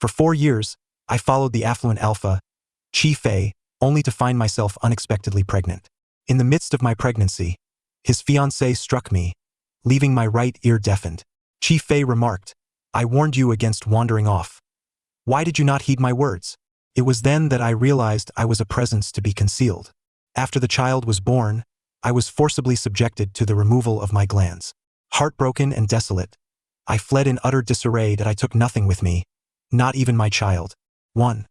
For 4 years, I followed the affluent alpha, Chief Feay, only to find myself unexpectedly pregnant. In the midst of my pregnancy, his fiancée struck me, leaving my right ear deafened. Chief Feay remarked, "I warned you against wandering off. Why did you not heed my words?" It was then that I realized I was a presence to be concealed. After the child was born, I was forcibly subjected to the removal of my glands. Heartbroken and desolate, I fled in utter disarray that I took nothing with me, not even my child. 1.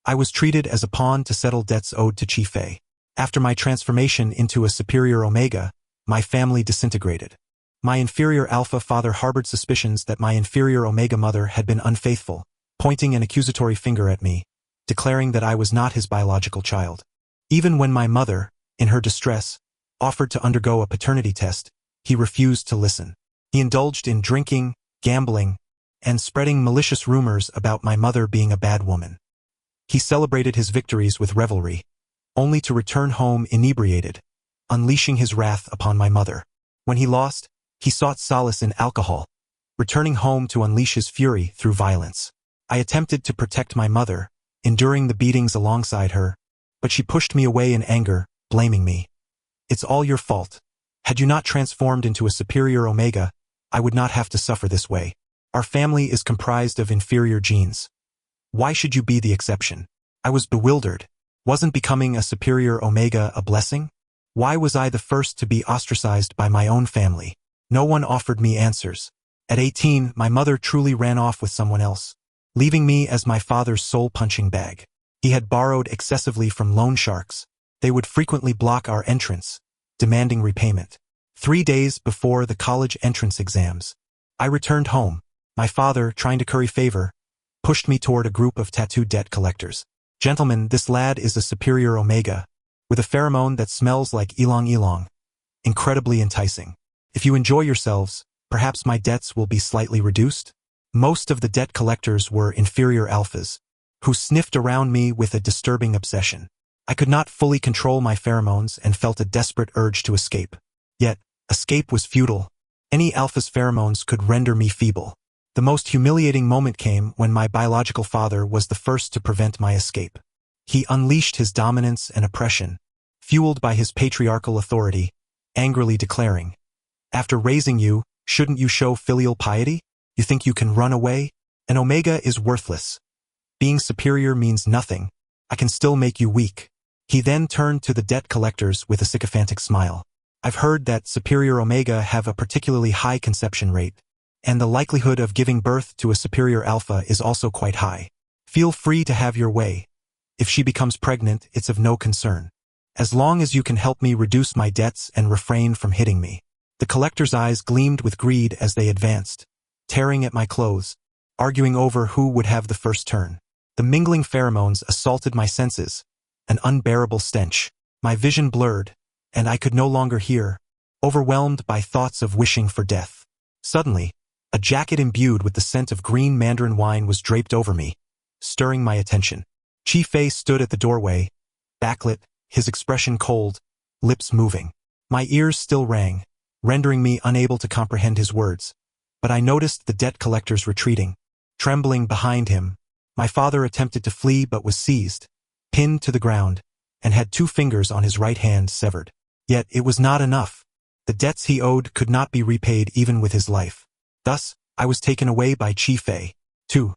I was treated as a pawn to settle debts owed to Chief Feay. After my transformation into a superior omega, my family disintegrated. My inferior alpha father harbored suspicions that my inferior omega mother had been unfaithful, pointing an accusatory finger at me, declaring that I was not his biological child. Even when my mother, in her distress, offered to undergo a paternity test, he refused to listen. He indulged in drinking, gambling, and spreading malicious rumors about my mother being a bad woman. He celebrated his victories with revelry, only to return home inebriated, unleashing his wrath upon my mother. When he lost, he sought solace in alcohol, returning home to unleash his fury through violence. I attempted to protect my mother, enduring the beatings alongside her, but she pushed me away in anger, blaming me. "It's all your fault. Had you not transformed into a superior omega, I would not have to suffer this way. Our family is comprised of inferior genes. Why should you be the exception?" I was bewildered. Wasn't becoming a superior omega a blessing? Why was I the first to be ostracized by my own family? No one offered me answers. At 18, my mother truly ran off with someone else, leaving me as my father's sole punching bag. He had borrowed excessively from loan sharks. They would frequently block our entrance, demanding repayment. 3 days before the college entrance exams, I returned home. My father, trying to curry favor, pushed me toward a group of tattooed debt collectors. "Gentlemen, this lad is a superior omega, with a pheromone that smells like ylang ylang. Incredibly enticing. If you enjoy yourselves, perhaps my debts will be slightly reduced." Most of the debt collectors were inferior alphas, who sniffed around me with a disturbing obsession. I could not fully control my pheromones and felt a desperate urge to escape. Yet, escape was futile. Any alpha's pheromones could render me feeble. The most humiliating moment came when my biological father was the first to prevent my escape. He unleashed his dominance and oppression, fueled by his patriarchal authority, angrily declaring, "After raising you, shouldn't you show filial piety? You think you can run away? An omega is worthless. Being superior means nothing. I can still make you weak." He then turned to the debt collectors with a sycophantic smile. "I've heard that superior omega have a particularly high conception rate, and the likelihood of giving birth to a superior alpha is also quite high. Feel free to have your way. If she becomes pregnant, it's of no concern, as long as you can help me reduce my debts and refrain from hitting me." The collector's eyes gleamed with greed as they advanced, tearing at my clothes, arguing over who would have the first turn. The mingling pheromones assaulted my senses, an unbearable stench. My vision blurred, and I could no longer hear, overwhelmed by thoughts of wishing for death. Suddenly, a jacket imbued with the scent of green mandarin wine was draped over me, stirring my attention. Chief Feay stood at the doorway, backlit, his expression cold, lips moving. My ears still rang, rendering me unable to comprehend his words, but I noticed the debt collectors retreating. Trembling behind him, my father attempted to flee but was seized, pinned to the ground, and had 2 fingers on his right hand severed. Yet it was not enough. The debts he owed could not be repaid even with his life. Thus, I was taken away by Chief Feay. 2.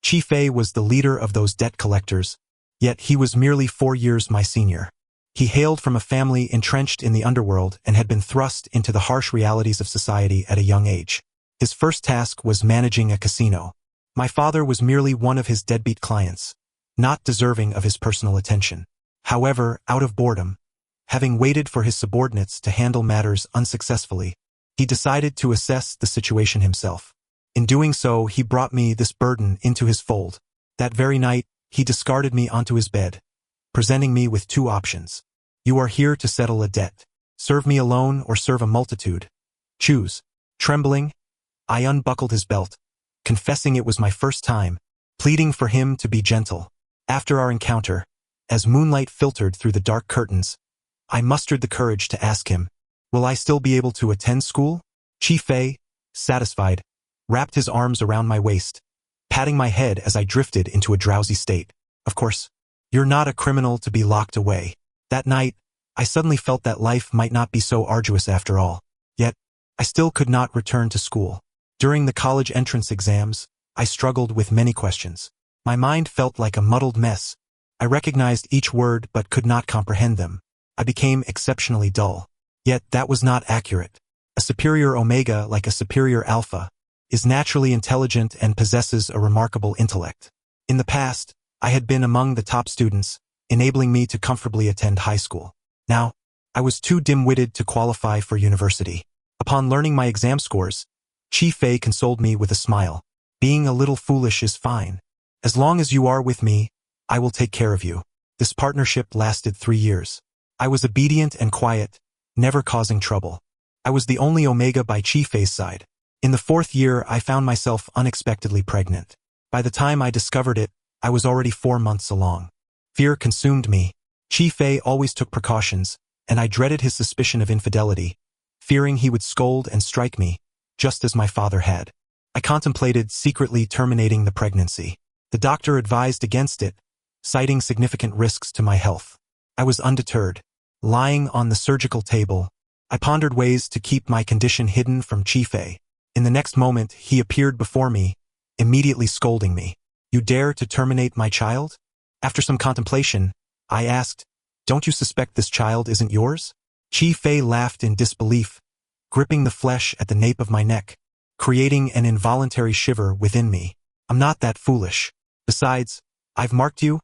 Chief Feay was the leader of those debt collectors, yet he was merely 4 years my senior. He hailed from a family entrenched in the underworld and had been thrust into the harsh realities of society at a young age. His first task was managing a casino. My father was merely one of his deadbeat clients, not deserving of his personal attention. However, out of boredom, having waited for his subordinates to handle matters unsuccessfully, he decided to assess the situation himself. In doing so, he brought me this burden into his fold. That very night, he discarded me onto his bed, presenting me with 2 options. "You are here to settle a debt. Serve me alone or serve a multitude. Choose." Trembling, I unbuckled his belt, confessing it was my first time, pleading for him to be gentle. After our encounter, as moonlight filtered through the dark curtains, I mustered the courage to ask him, "Will I still be able to attend school?" Chief Feay, satisfied, wrapped his arms around my waist, patting my head as I drifted into a drowsy state. Of course, you're not a criminal to be locked away. That night, I suddenly felt that life might not be so arduous after all. Yet, I still could not return to school. During the college entrance exams, I struggled with many questions. My mind felt like a muddled mess. I recognized each word but could not comprehend them. I became exceptionally dull. Yet that was not accurate. A superior omega, like a superior alpha, is naturally intelligent and possesses a remarkable intellect. In the past, I had been among the top students, enabling me to comfortably attend high school. Now, I was too dim-witted to qualify for university. Upon learning my exam scores, Chief Feay consoled me with a smile. Being a little foolish is fine. As long as you are with me, I will take care of you. This partnership lasted 3 years. I was obedient and quiet, never causing trouble. I was the only omega by Chief Feay's side. In the 4th year, I found myself unexpectedly pregnant. By the time I discovered it, I was already 4 months along. Fear consumed me. Chief Feay always took precautions, and I dreaded his suspicion of infidelity, fearing he would scold and strike me, just as my father had. I contemplated secretly terminating the pregnancy. The doctor advised against it, citing significant risks to my health. I was undeterred. Lying on the surgical table, I pondered ways to keep my condition hidden from Chief Feay. In the next moment, he appeared before me, immediately scolding me. You dare to terminate my child? After some contemplation, I asked, don't you suspect this child isn't yours? Chief Feay laughed in disbelief, gripping the flesh at the nape of my neck, creating an involuntary shiver within me. I'm not that foolish. Besides, I've marked you.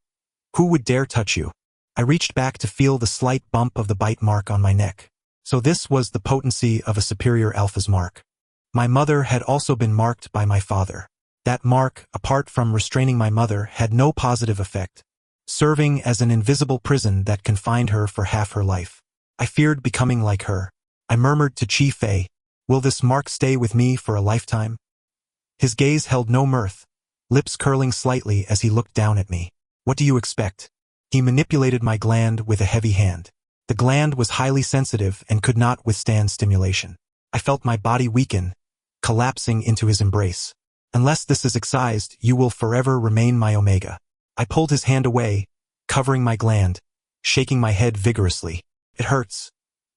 Who would dare touch you? I reached back to feel the slight bump of the bite mark on my neck. So this was the potency of a superior alpha's mark. My mother had also been marked by my father. That mark, apart from restraining my mother, had no positive effect, serving as an invisible prison that confined her for half her life. I feared becoming like her. I murmured to Chief Feay, will this mark stay with me for a lifetime? His gaze held no mirth, lips curling slightly as he looked down at me. What do you expect? He manipulated my gland with a heavy hand. The gland was highly sensitive and could not withstand stimulation. I felt my body weaken, collapsing into his embrace. Unless this is excised, you will forever remain my omega. I pulled his hand away, covering my gland, shaking my head vigorously. It hurts.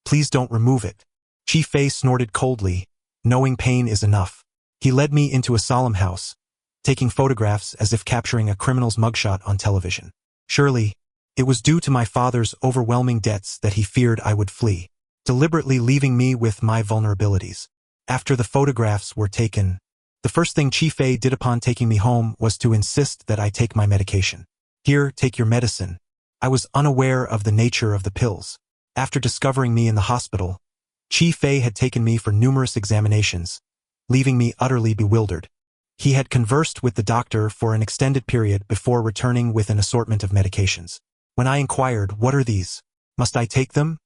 Please don't remove it. Chief Feay snorted coldly, knowing pain is enough. He led me into a solemn house, taking photographs as if capturing a criminal's mugshot on television. Surely, it was due to my father's overwhelming debts that he feared I would flee, deliberately leaving me with my vulnerabilities. After the photographs were taken, the first thing Chief Feay did upon taking me home was to insist that I take my medication. Here, take your medicine. I was unaware of the nature of the pills. After discovering me in the hospital, Chief Feay had taken me for numerous examinations, leaving me utterly bewildered. He had conversed with the doctor for an extended period before returning with an assortment of medications. When I inquired, what are these? Must I take them?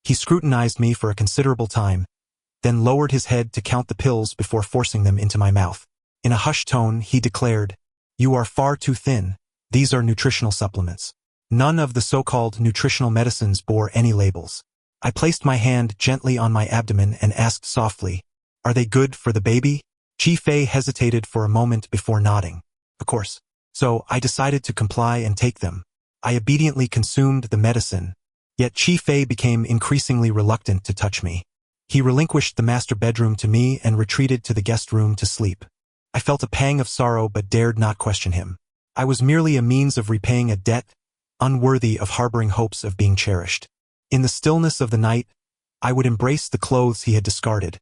He scrutinized me for a considerable time, then lowered his head to count the pills before forcing them into my mouth. In a hushed tone, he declared, you are far too thin. These are nutritional supplements. None of the so-called nutritional medicines bore any labels. I placed my hand gently on my abdomen and asked softly, are they good for the baby? Chief Feay hesitated for a moment before nodding. Of course. So I decided to comply and take them. I obediently consumed the medicine, yet Chief Feay became increasingly reluctant to touch me. He relinquished the master bedroom to me and retreated to the guest room to sleep. I felt a pang of sorrow but dared not question him. I was merely a means of repaying a debt, unworthy of harboring hopes of being cherished. In the stillness of the night, I would embrace the clothes he had discarded,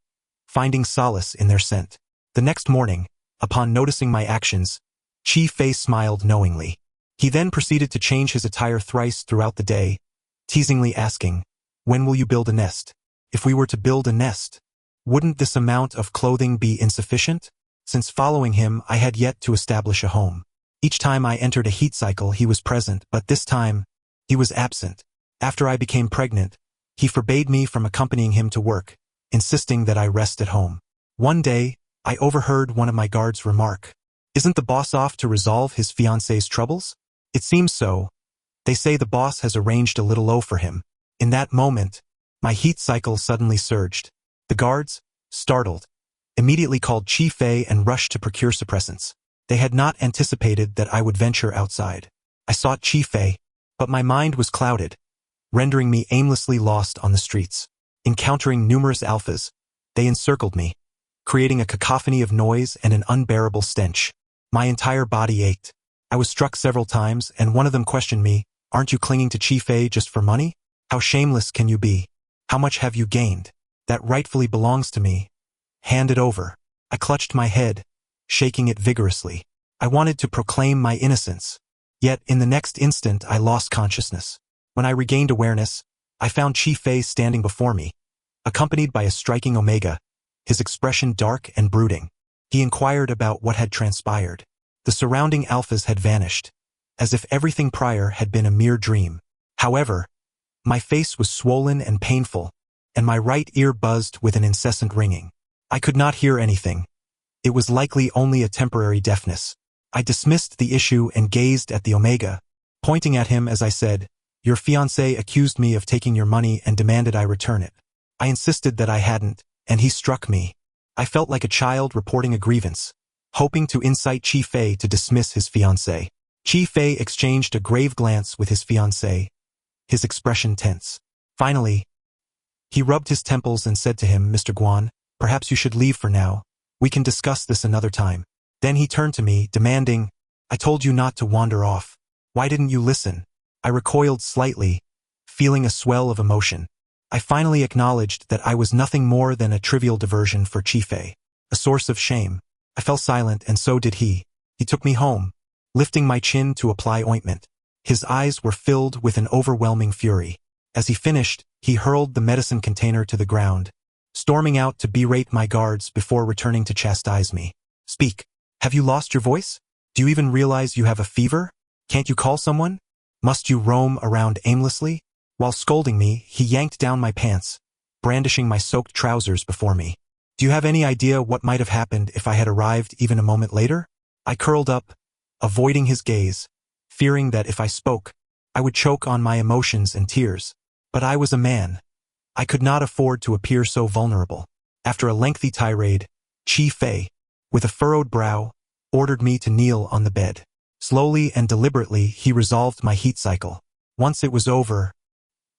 finding solace in their scent. The next morning, upon noticing my actions, Chief Feay smiled knowingly. He then proceeded to change his attire thrice throughout the day, teasingly asking, when will you build a nest? If we were to build a nest, wouldn't this amount of clothing be insufficient? Since following him, I had yet to establish a home. Each time I entered a heat cycle, he was present, but this time, he was absent. After I became pregnant, he forbade me from accompanying him to work, insisting that I rest at home. One day, I overheard one of my guards remark, isn't the boss off to resolve his fiancée's troubles? It seems so. They say the boss has arranged a little low for him. In that moment, my heat cycle suddenly surged. The guards, startled, immediately called Chief Feay and rushed to procure suppressants. They had not anticipated that I would venture outside. I sought Chief Feay, but my mind was clouded, rendering me aimlessly lost on the streets. Encountering numerous alphas, they encircled me, creating a cacophony of noise and an unbearable stench. My entire body ached. I was struck several times, and one of them questioned me, "Aren't you clinging to Chief Feay just for money? How shameless can you be? How much have you gained? That rightfully belongs to me. Hand it over." I clutched my head, shaking it vigorously. I wanted to proclaim my innocence. Yet in the next instant I lost consciousness. When I regained awareness, I found Chief Feay standing before me, accompanied by a striking Omega, his expression dark and brooding. He inquired about what had transpired. The surrounding alphas had vanished, as if everything prior had been a mere dream. However, my face was swollen and painful, and my right ear buzzed with an incessant ringing. I could not hear anything. It was likely only a temporary deafness. I dismissed the issue and gazed at the Omega, pointing at him as I said, "Your fiancé accused me of taking your money and demanded I return it. I insisted that I hadn't, and he struck me." I felt like a child reporting a grievance, hoping to incite Chief Feay to dismiss his fiancé. Chief Feay exchanged a grave glance with his fiancé, his expression tense. Finally, he rubbed his temples and said to him, "Mr. Guan, perhaps you should leave for now. We can discuss this another time." Then he turned to me, demanding, "I told you not to wander off. Why didn't you listen?" I recoiled slightly, feeling a swell of emotion. I finally acknowledged that I was nothing more than a trivial diversion for Chief Feay, a source of shame. I fell silent, and so did he. He took me home, lifting my chin to apply ointment. His eyes were filled with an overwhelming fury. As he finished, he hurled the medicine container to the ground, storming out to berate my guards before returning to chastise me. "Speak. Have you lost your voice? Do you even realize you have a fever? Can't you call someone? Must you roam around aimlessly?" While scolding me, he yanked down my pants, brandishing my soaked trousers before me. "Do you have any idea what might have happened if I had arrived even a moment later?" I curled up, avoiding his gaze, fearing that if I spoke, I would choke on my emotions and tears. But I was a man. I could not afford to appear so vulnerable. After a lengthy tirade, Chief Feay, with a furrowed brow, ordered me to kneel on the bed. Slowly and deliberately, he resolved my heat cycle. Once it was over,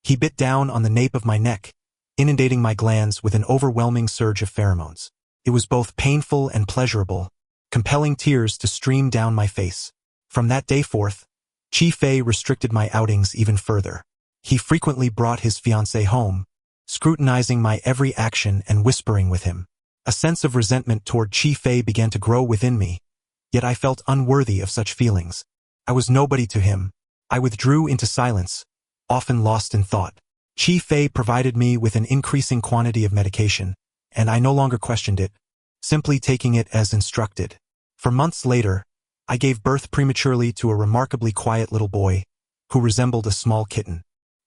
he bit down on the nape of my neck, inundating my glands with an overwhelming surge of pheromones. It was both painful and pleasurable, compelling tears to stream down my face. From that day forth, Chief Feay restricted my outings even further. He frequently brought his fiancée home, scrutinizing my every action and whispering with him. A sense of resentment toward Chief Feay began to grow within me, yet I felt unworthy of such feelings. I was nobody to him. I withdrew into silence, often lost in thought. Chief Feay provided me with an increasing quantity of medication, and I no longer questioned it, simply taking it as instructed. For months later, I gave birth prematurely to a remarkably quiet little boy, who resembled a small kitten.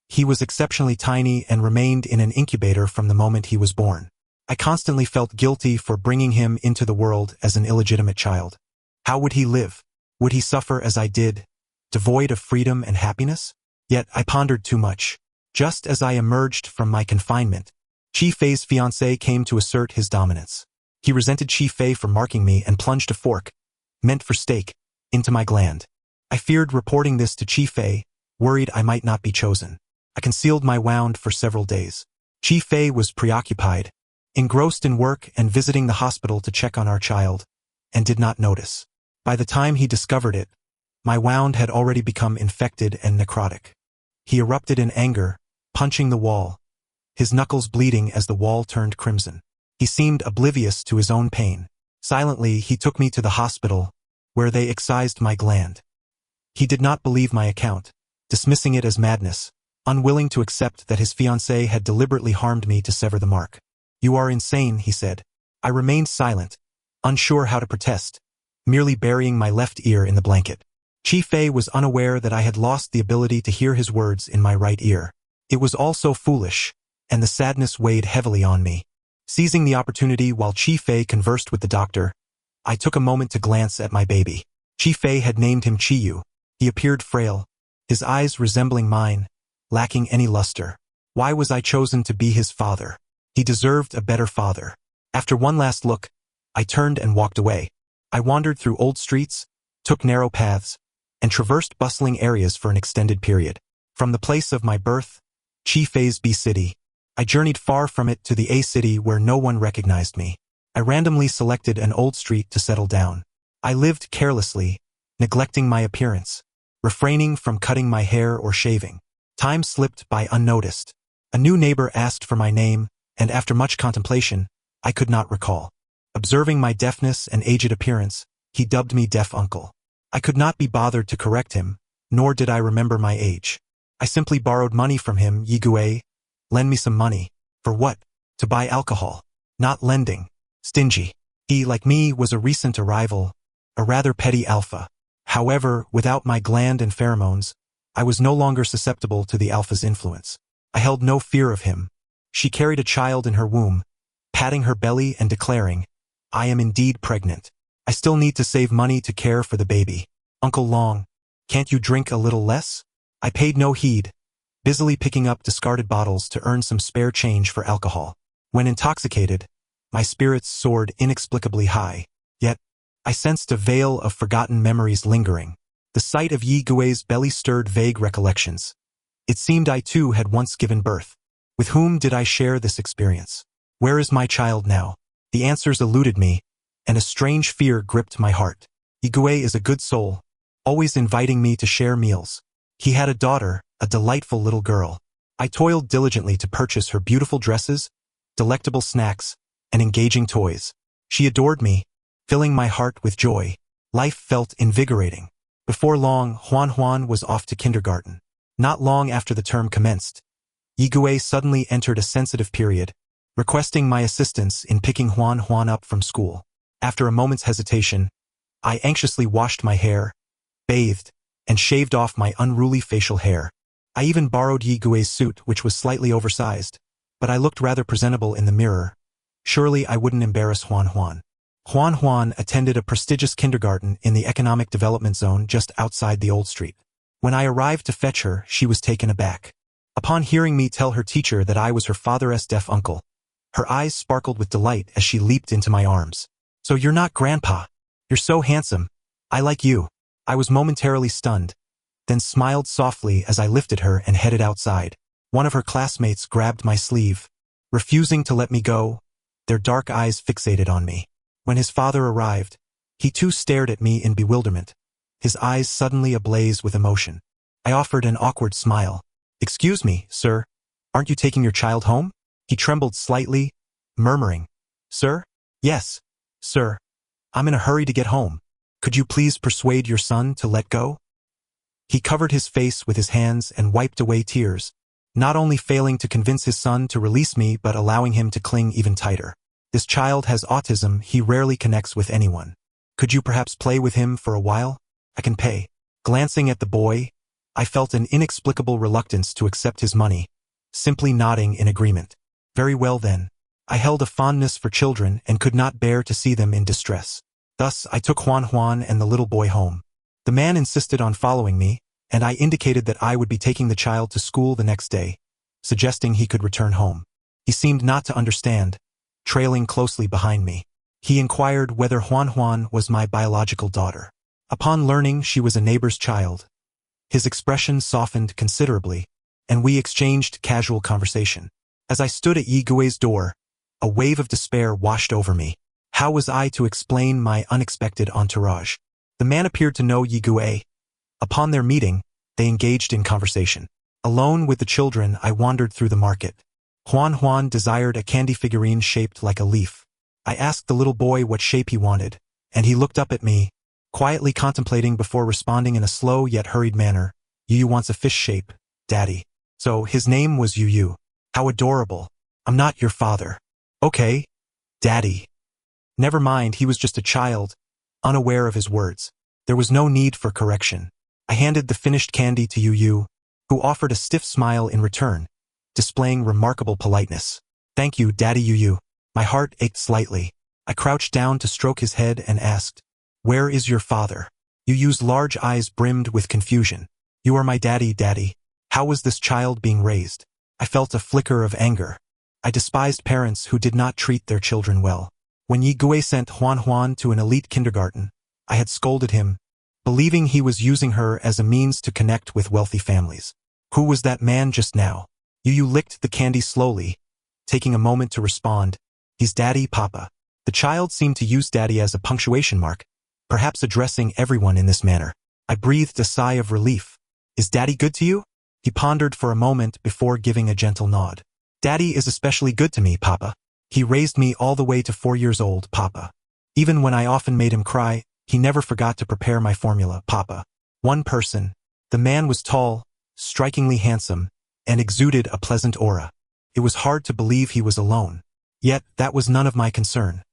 He was exceptionally tiny and remained in an incubator from the moment he was born. I constantly felt guilty for bringing him into the world as an illegitimate child. How would he live? Would he suffer as I did, devoid of freedom and happiness? Yet I pondered too much. Just as I emerged from my confinement, Chief Feay's fiancé came to assert his dominance. He resented Chief Feay for marking me and plunged a fork, meant for steak, into my gland. I feared reporting this to Chief Feay, worried I might not be chosen. I concealed my wound for several days. Chief Feay was preoccupied, engrossed in work and visiting the hospital to check on our child, and did not notice. By the time he discovered it, my wound had already become infected and necrotic. He erupted in anger, punching the wall, his knuckles bleeding as the wall turned crimson. He seemed oblivious to his own pain. Silently, he took me to the hospital, where they excised my gland. He did not believe my account, dismissing it as madness, unwilling to accept that his fiancée had deliberately harmed me to sever the mark. "You are insane," he said. I remained silent, unsure how to protest, merely burying my left ear in the blanket. Chief Feay was unaware that I had lost the ability to hear his words in my right ear. It was all so foolish, and the sadness weighed heavily on me. Seizing the opportunity while Chief Feay conversed with the doctor, I took a moment to glance at my baby. Chief Feay had named him Chiyu. He appeared frail, his eyes resembling mine, lacking any luster. Why was I chosen to be his father? He deserved a better father. After one last look, I turned and walked away. I wandered through old streets, took narrow paths, and traversed bustling areas for an extended period. From the place of my birth, Chief Feay's B city, I journeyed far from it to the A city where no one recognized me. I randomly selected an old street to settle down. I lived carelessly, neglecting my appearance, refraining from cutting my hair or shaving. Time slipped by unnoticed. A new neighbor asked for my name, and after much contemplation, I could not recall. Observing my deafness and aged appearance, he dubbed me Deaf Uncle. I could not be bothered to correct him, nor did I remember my age. I simply borrowed money from him. Yigue, lend me some money. For what? To buy alcohol. Not lending. Stingy. He, like me, was a recent arrival, a rather petty alpha. However, without my gland and pheromones, I was no longer susceptible to the alpha's influence. I held no fear of him. She carried a child in her womb, patting her belly and declaring, "I am indeed pregnant. I still need to save money to care for the baby. Uncle Long, can't you drink a little less?" I paid no heed, busily picking up discarded bottles to earn some spare change for alcohol. When intoxicated, my spirits soared inexplicably high. Yet, I sensed a veil of forgotten memories lingering. The sight of Yi Gui's belly stirred vague recollections. It seemed I too had once given birth. With whom did I share this experience? Where is my child now? The answers eluded me, and a strange fear gripped my heart. Yi Gui is a good soul, always inviting me to share meals. He had a daughter, a delightful little girl. I toiled diligently to purchase her beautiful dresses, delectable snacks, and engaging toys. She adored me, filling my heart with joy. Life felt invigorating. Before long, Huan was off to kindergarten. Not long after the term commenced, Yi Gui suddenly entered a sensitive period, requesting my assistance in picking Huan up from school. After a moment's hesitation, I anxiously washed my hair, bathed, and shaved off my unruly facial hair. I even borrowed Yi Gui's suit, which was slightly oversized, but I looked rather presentable in the mirror. Surely I wouldn't embarrass Huan. Huan attended a prestigious kindergarten in the economic development zone just outside the old street. When I arrived to fetch her, she was taken aback. Upon hearing me tell her teacher that I was her father's deaf uncle, her eyes sparkled with delight as she leaped into my arms. "So you're not Grandpa. You're so handsome. I like you." I was momentarily stunned, then smiled softly as I lifted her and headed outside. One of her classmates grabbed my sleeve, refusing to let me go, their dark eyes fixated on me. When his father arrived, he too stared at me in bewilderment, his eyes suddenly ablaze with emotion. I offered an awkward smile. "Excuse me, sir, aren't you taking your child home?" He trembled slightly, murmuring, "Sir? Yes, sir. I'm in a hurry to get home. Could you please persuade your son to let go?" He covered his face with his hands and wiped away tears, not only failing to convince his son to release me but allowing him to cling even tighter. "This child has autism. He rarely connects with anyone. Could you perhaps play with him for a while? I can pay." Glancing at the boy, I felt an inexplicable reluctance to accept his money, simply nodding in agreement. Very well then. I held a fondness for children and could not bear to see them in distress. Thus, I took Huan and the little boy home. The man insisted on following me, and I indicated that I would be taking the child to school the next day, suggesting he could return home. He seemed not to understand, trailing closely behind me. He inquired whether Huan was my biological daughter. Upon learning she was a neighbor's child, his expression softened considerably, and we exchanged casual conversation. As I stood at Yi Gui's door, a wave of despair washed over me. How was I to explain my unexpected entourage? The man appeared to know Yi Gui. Upon their meeting, they engaged in conversation. Alone with the children, I wandered through the market. Huan desired a candy figurine shaped like a leaf. I asked the little boy what shape he wanted, and he looked up at me, quietly contemplating before responding in a slow yet hurried manner. "Yu wants a fish shape, Daddy." So his name was Yu. How adorable. "I'm not your father." "Okay, Daddy." Never mind, he was just a child, unaware of his words. There was no need for correction. I handed the finished candy to Yu, who offered a stiff smile in return, displaying remarkable politeness. "Thank you, Daddy Yu." My heart ached slightly. I crouched down to stroke his head and asked, "Where is your father?" Yu's large eyes brimmed with confusion. "You are my daddy, Daddy. How was this child being raised?" I felt a flicker of anger. I despised parents who did not treat their children well. When Yi Gui sent Huan to an elite kindergarten, I had scolded him, believing he was using her as a means to connect with wealthy families. Who was that man just now? Yu licked the candy slowly, taking a moment to respond. He's Daddy, Papa. The child seemed to use Daddy as a punctuation mark, perhaps addressing everyone in this manner. I breathed a sigh of relief. Is Daddy good to you? He pondered for a moment before giving a gentle nod. Daddy is especially good to me, Papa. He raised me all the way to 4 years old, Papa. Even when I often made him cry, he never forgot to prepare my formula, Papa. One person. The man was tall, strikingly handsome, and exuded a pleasant aura. It was hard to believe he was alone. Yet, that was none of my concern.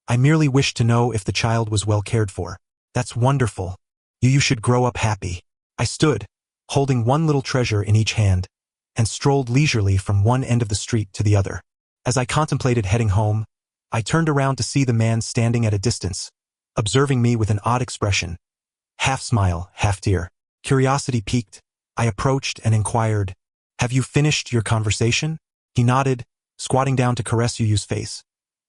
I merely wished to know if the child was well cared for. That's wonderful. You should grow up happy. I stood, holding one little treasure in each hand, and strolled leisurely from one end of the street to the other. As I contemplated heading home, I turned around to see the man standing at a distance, observing me with an odd expression. Half smile, half tear. Curiosity piqued. I approached and inquired, "Have you finished your conversation?" He nodded, squatting down to caress Yu's face.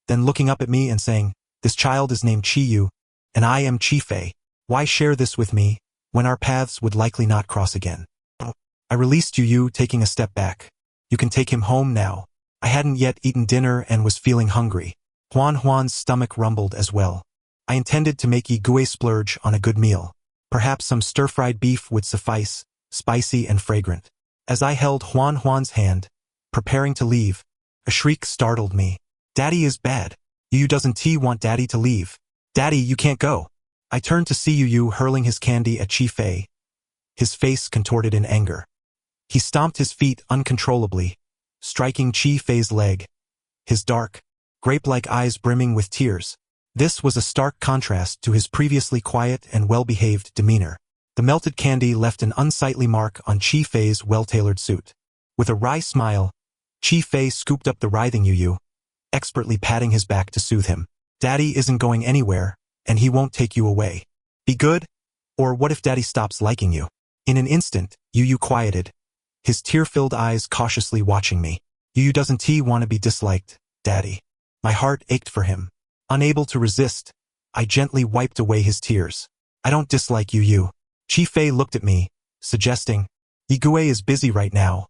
Then looking up at me and saying, "This child is named Chi-Yu, and I am Chief Feay. Why share this with me, when our paths would likely not cross again?" I released Yu, taking a step back. "You can take him home now." I hadn't yet eaten dinner and was feeling hungry. Huan's stomach rumbled as well. I intended to make Yi Gui splurge on a good meal. Perhaps some stir-fried beef would suffice, spicy and fragrant. As I held Huan's hand, preparing to leave, a shriek startled me. "Daddy is bad. Yu doesn't want Daddy to leave. Daddy, you can't go." I turned to see Yu hurling his candy at Chief Feay, his face contorted in anger. He stomped his feet uncontrollably, striking Chief Feay's leg, his dark, grape-like eyes brimming with tears. This was a stark contrast to his previously quiet and well-behaved demeanor. The melted candy left an unsightly mark on Chief Feay's well-tailored suit. With a wry smile, Chief Feay scooped up the writhing Yu, expertly patting his back to soothe him. "Daddy isn't going anywhere, and he won't take you away. Be good, or what if Daddy stops liking you?" In an instant, Yu quieted, his tear-filled eyes cautiously watching me. "Yu doesn't want to be disliked, Daddy." My heart ached for him. Unable to resist, I gently wiped away his tears. "I don't dislike Yu." Chief Feay looked at me, suggesting, "Yi Gui is busy right now.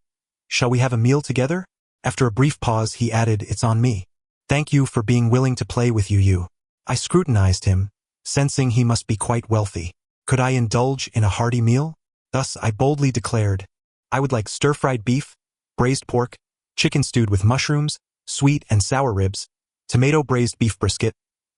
Shall we have a meal together?" After a brief pause, he added, "It's on me. Thank you for being willing to play with Yu." I scrutinized him, sensing he must be quite wealthy. Could I indulge in a hearty meal? Thus I boldly declared, "I would like stir-fried beef, braised pork, chicken stewed with mushrooms, sweet and sour ribs, tomato braised beef brisket,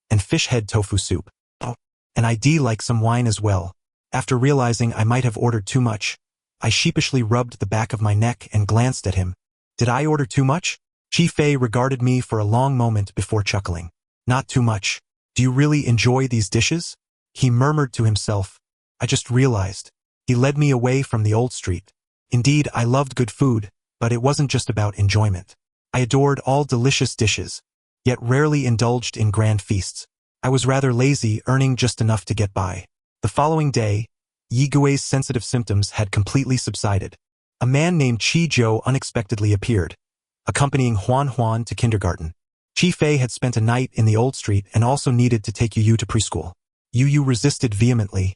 and fish head tofu soup. Oh, and I'd like some wine as well." After realizing I might have ordered too much, I sheepishly rubbed the back of my neck and glanced at him. Did I order too much? Chief Feay regarded me for a long moment before chuckling. "Not too much. Do you really enjoy these dishes?" He murmured to himself. I just realized. He led me away from the old street. Indeed, I loved good food, but it wasn't just about enjoyment. I adored all delicious dishes, yet rarely indulged in grand feasts. I was rather lazy, earning just enough to get by. The following day, Yi Gui's sensitive symptoms had completely subsided. A man named Chi-Jo unexpectedly appeared, accompanying Huan to kindergarten. Chief Feay had spent a night in the old street and also needed to take Yu to preschool. Yu resisted vehemently,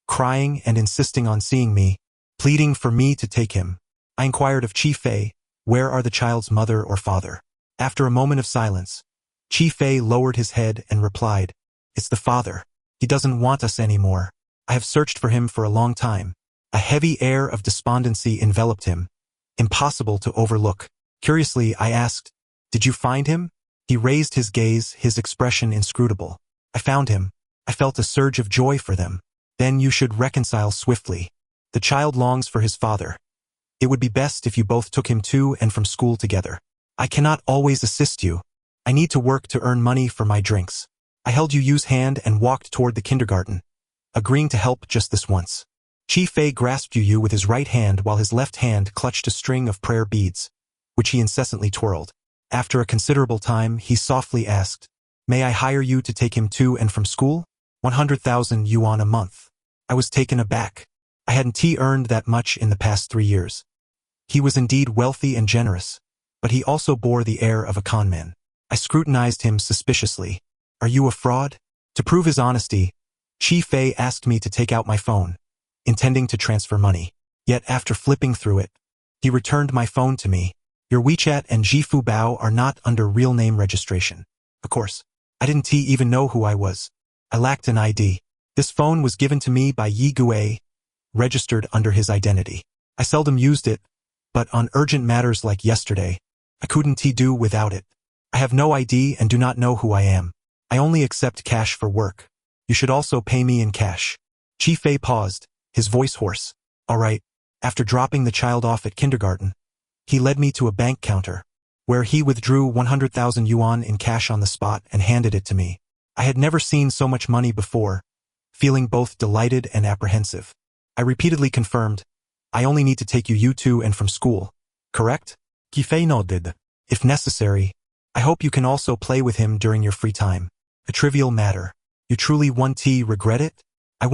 crying and insisting on seeing me, pleading for me to take him. I inquired of Chief Feay, "Where are the child's mother or father?" After a moment of silence, Chief Feay lowered his head and replied, "It's the father. He doesn't want us anymore. I have searched for him for a long time." A heavy air of despondency enveloped him, impossible to overlook. Curiously, I asked, "Did you find him?" He raised his gaze, his expression inscrutable. "I found him. I felt a surge of joy for them." "Then you should reconcile swiftly. The child longs for his father. It would be best if you both took him to and from school together." "I cannot always assist you. I need to work to earn money for my drinks." I held Yu's hand and walked toward the kindergarten, agreeing to help just this once. Chief Feay grasped Yu with his right hand while his left hand clutched a string of prayer beads, which he incessantly twirled. After a considerable time, he softly asked, "May I hire you to take him to and from school? 100,000 yuan a month." I was taken aback. I hadn't earned that much in the past 3 years. He was indeed wealthy and generous, but he also bore the air of a conman. I scrutinized him suspiciously. Are you a fraud? To prove his honesty, Chief Feay asked me to take out my phone, intending to transfer money. Yet after flipping through it, he returned my phone to me. Your WeChat and Jifu Bao are not under real name registration. Of course, I didn't even know who I was. I lacked an ID. This phone was given to me by Yi Guei, registered under his identity. I seldom used it, but on urgent matters like yesterday, I couldn't do without it. I have no ID and do not know who I am. I only accept cash for work. You should also pay me in cash. Chief Feay paused, his voice hoarse. All right. After dropping the child off at kindergarten, he led me to a bank counter, where he withdrew 100,000 yuan in cash on the spot and handed it to me. I had never seen so much money before, feeling both delighted and apprehensive. I repeatedly confirmed, I only need to take you to and from school, correct? Chief Feay nodded. If necessary, I hope you can also play with him during your free time. A trivial matter. You truly regret it? I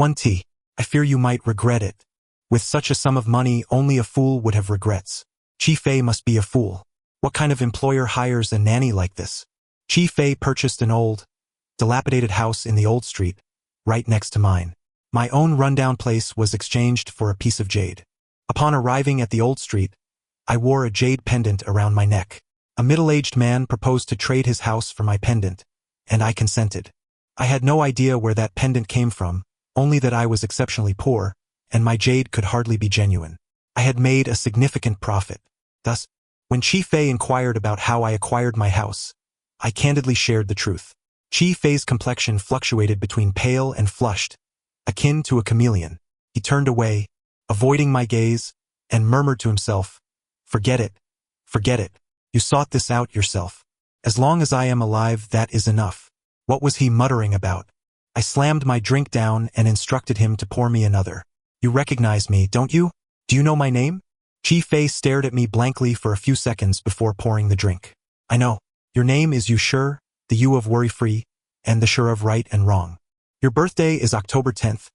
I fear you might regret it. With such a sum of money, only a fool would have regrets. Chief Feay must be a fool. What kind of employer hires a nanny like this? Chief Feay purchased an old, dilapidated house in the old street, right next to mine. My own rundown place was exchanged for a piece of jade. Upon arriving at the old street, I wore a jade pendant around my neck. A middle-aged man proposed to trade his house for my pendant, and I consented. I had no idea where that pendant came from, only that I was exceptionally poor, and my jade could hardly be genuine. I had made a significant profit. Thus, when Chief Feay inquired about how I acquired my house, I candidly shared the truth. Chief Feay's complexion fluctuated between pale and flushed, akin to a chameleon. He turned away, avoiding my gaze, and murmured to himself, Forget it. Forget it. You sought this out yourself. As long as I am alive, that is enough. What was he muttering about? I slammed my drink down and instructed him to pour me another. You recognize me, don't you? Do you know my name? Chief Feay stared at me blankly for a few seconds before pouring the drink. I know. Your name is you sure, the you of worry-free, and the sure of right and wrong. Your birthday is October 10th,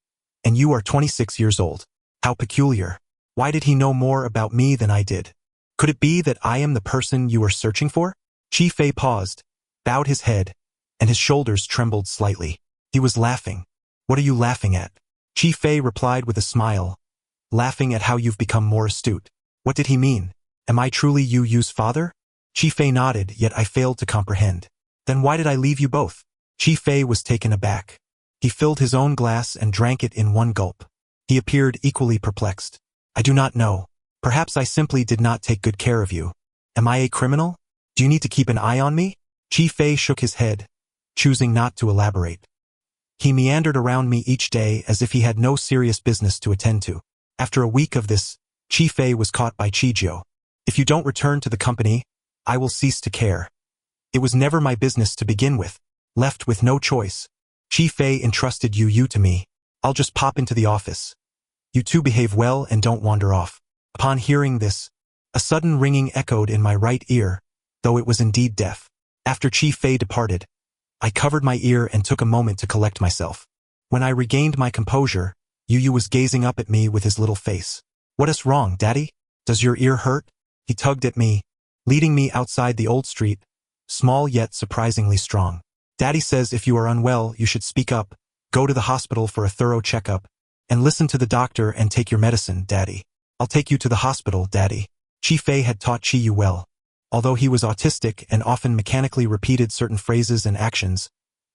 and you are 26 years old. How peculiar. Why did he know more about me than I did? Could it be that I am the person you are searching for? Chief Feay paused, bowed his head, and his shoulders trembled slightly. He was laughing. What are you laughing at? Chief Feay replied with a smile, laughing at how you've become more astute. What did he mean? Am I truly Yu's father? Chief Feay nodded, yet I failed to comprehend. Then why did I leave you both? Chief Feay was taken aback. He filled his own glass and drank it in one gulp. He appeared equally perplexed. I do not know. Perhaps I simply did not take good care of you. Am I a criminal? Do you need to keep an eye on me? Chief Feay shook his head, choosing not to elaborate. He meandered around me each day as if he had no serious business to attend to. After a week of this, Chief Feay was caught by Chijio. If you don't return to the company, I will cease to care. It was never my business to begin with. Left with no choice, Chief Feay entrusted you to me. I'll just pop into the office. You two behave well and don't wander off. Upon hearing this, a sudden ringing echoed in my right ear, though it was indeed deaf. After Chief Feay departed, I covered my ear and took a moment to collect myself. When I regained my composure, Yu was gazing up at me with his little face. What is wrong, Daddy? Does your ear hurt? He tugged at me, leading me outside the old street, small yet surprisingly strong. Daddy says if you are unwell, you should speak up, go to the hospital for a thorough checkup, and listen to the doctor and take your medicine, Daddy. I'll take you to the hospital, Daddy. Chief Feay had taught Chiyu well. Although he was autistic and often mechanically repeated certain phrases and actions,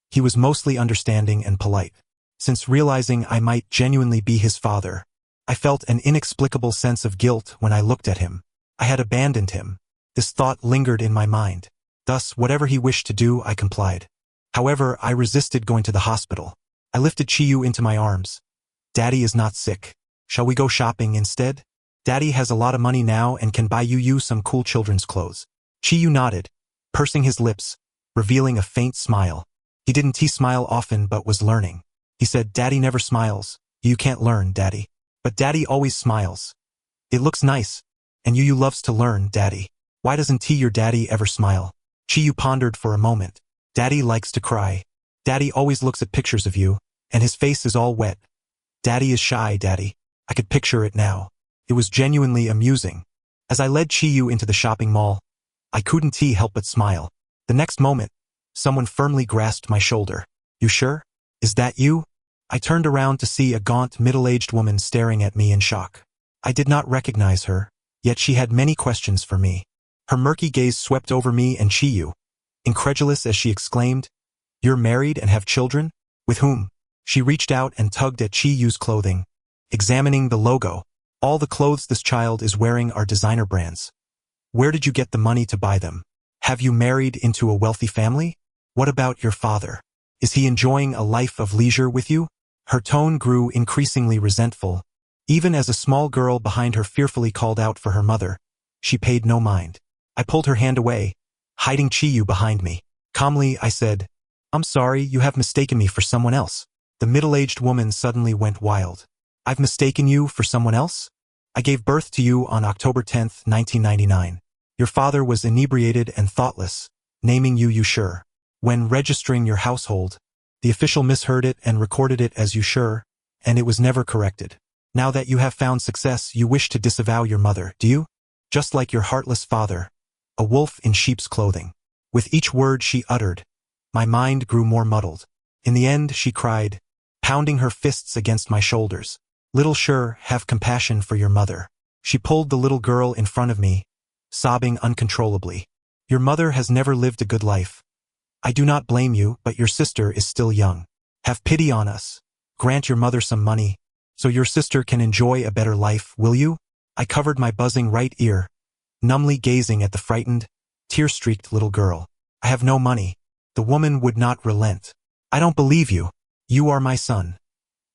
he was mostly understanding and polite. Since realizing I might genuinely be his father, I felt an inexplicable sense of guilt when I looked at him. I had abandoned him. This thought lingered in my mind. Thus, whatever he wished to do, I complied. However, I resisted going to the hospital. I lifted Chiyu into my arms. Daddy is not sick. Shall we go shopping instead? Daddy has a lot of money now and can buy you some cool children's clothes. Chiyu nodded, pursing his lips, revealing a faint smile. He didn't smile often but was learning. He said, Daddy never smiles. You can't learn, Daddy. But Daddy always smiles. It looks nice. And Yu loves to learn, Daddy. Why doesn't your daddy ever smile? Chiyu pondered for a moment. Daddy likes to cry. Daddy always looks at pictures of you, and his face is all wet. Daddy is shy, Daddy. I could picture it now. It was genuinely amusing. As I led Chiyu into the shopping mall, I couldn't help but smile. The next moment, Someone firmly grasped my shoulder. You sure? Is that you? I turned around to see a gaunt, middle-aged woman staring at me in shock. I did not recognize her, yet she had many questions for me. Her murky gaze swept over me and Chiyu, incredulous as she exclaimed, "You're married and have children? With whom?" She reached out and tugged at Chiyu's clothing, examining the logo. "All the clothes this child is wearing are designer brands. Where did you get the money to buy them? Have you married into a wealthy family? What about your father? Is he enjoying a life of leisure with you?" Her tone grew increasingly resentful. Even as a small girl behind her fearfully called out for her mother, she paid no mind. I pulled her hand away, hiding Chiyu behind me. Calmly, I said, "I'm sorry, you have mistaken me for someone else." The middle-aged woman suddenly went wild. "I've mistaken you for someone else? I gave birth to you on October 10th, 1999. Your father was inebriated and thoughtless, naming you Yushur. When registering your household, the official misheard it and recorded it as Yushur, and it was never corrected. Now that you have found success, you wish to disavow your mother, do you? Just like your heartless father, a wolf in sheep's clothing." With each word she uttered, my mind grew more muddled. In the end, she cried, pounding her fists against my shoulders, "Little Shur, have compassion for your mother." She pulled the little girl in front of me, sobbing uncontrollably. "Your mother has never lived a good life. I do not blame you, but your sister is still young. Have pity on us. Grant your mother some money, so your sister can enjoy a better life, will you?" I covered my buzzing right ear, numbly gazing at the frightened, tear-streaked little girl. "I have no money." The woman would not relent. "I don't believe you. You are my son.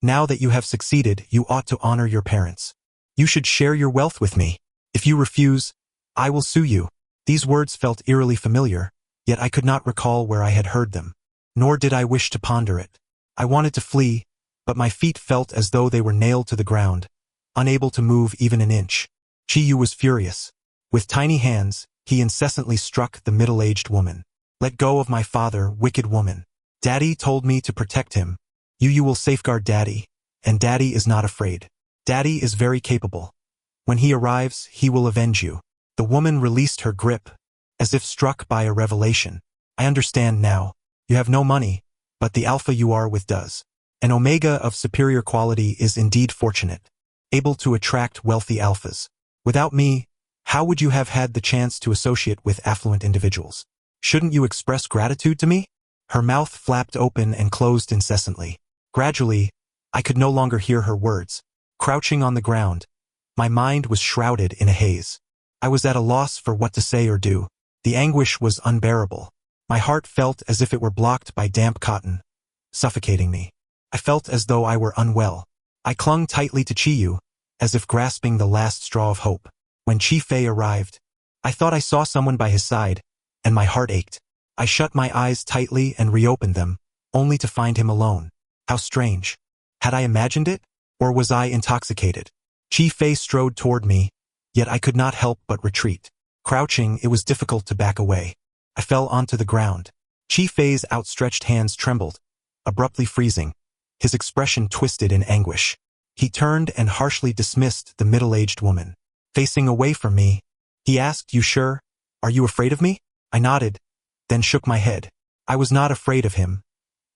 Now that you have succeeded, you ought to honor your parents. You should share your wealth with me. If you refuse, I will sue you." These words felt eerily familiar, yet I could not recall where I had heard them. Nor did I wish to ponder it. I wanted to flee, but my feet felt as though they were nailed to the ground, unable to move even an inch. Chiyu was furious. With tiny hands, he incessantly struck the middle-aged woman. "Let go of my father, wicked woman. Daddy told me to protect him. You will safeguard Daddy, and Daddy is not afraid. Daddy is very capable. When he arrives, he will avenge you." The woman released her grip, as if struck by a revelation. "I understand now. You have no money, but the alpha you are with does. An omega of superior quality is indeed fortunate, able to attract wealthy alphas. Without me, how would you have had the chance to associate with affluent individuals? Shouldn't you express gratitude to me?" Her mouth flapped open and closed incessantly. Gradually, I could no longer hear her words. Crouching on the ground, my mind was shrouded in a haze. I was at a loss for what to say or do. The anguish was unbearable. My heart felt as if it were blocked by damp cotton, suffocating me. I felt as though I were unwell. I clung tightly to Chiyu, as if grasping the last straw of hope. When Chief Feay arrived, I thought I saw someone by his side, and my heart ached. I shut my eyes tightly and reopened them, only to find him alone. How strange. Had I imagined it, or was I intoxicated? Chief Feay strode toward me, yet I could not help but retreat. Crouching, it was difficult to back away. I fell onto the ground. Chief Feay's outstretched hands trembled, abruptly freezing, his expression twisted in anguish. He turned and harshly dismissed the middle-aged woman. Facing away from me, he asked, "You sure? Are you afraid of me?" I nodded, then shook my head. I was not afraid of him.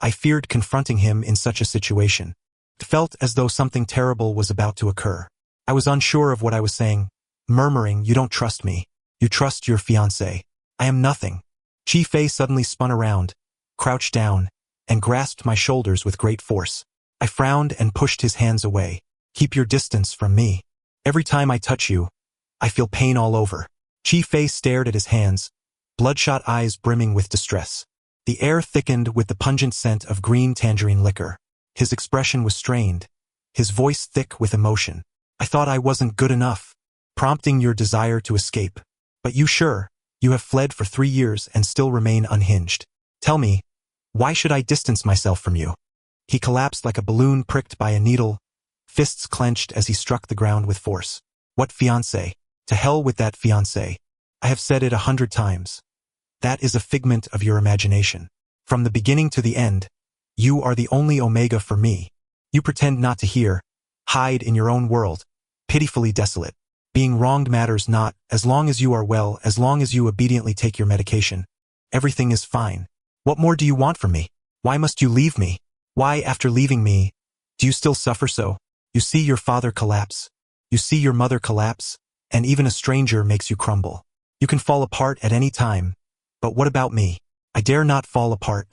I feared confronting him in such a situation. It felt as though something terrible was about to occur. I was unsure of what I was saying, murmuring, "You don't trust me. You trust your fiancé. I am nothing." Chief Feay suddenly spun around, crouched down, and grasped my shoulders with great force. I frowned and pushed his hands away. "Keep your distance from me. Every time I touch you, I feel pain all over." Chief Feay stared at his hands, bloodshot eyes brimming with distress. The air thickened with the pungent scent of green tangerine liquor. His expression was strained, his voice thick with emotion. "I thought I wasn't good enough, prompting your desire to escape. But you sure, you have fled for 3 years and still remain unhinged. Tell me, why should I distance myself from you?" He collapsed like a balloon pricked by a needle, fists clenched as he struck the ground with force. "What fiancé? To hell with that fiancé. I have said it 100 times. That is a figment of your imagination. From the beginning to the end, you are the only omega for me. You pretend not to hear, hide in your own world, pitifully desolate. Being wronged matters not, as long as you are well, as long as you obediently take your medication. Everything is fine. What more do you want from me? Why must you leave me? Why, after leaving me, do you still suffer so? You see your father collapse. You see your mother collapse, and even a stranger makes you crumble. You can fall apart at any time, but what about me? I dare not fall apart,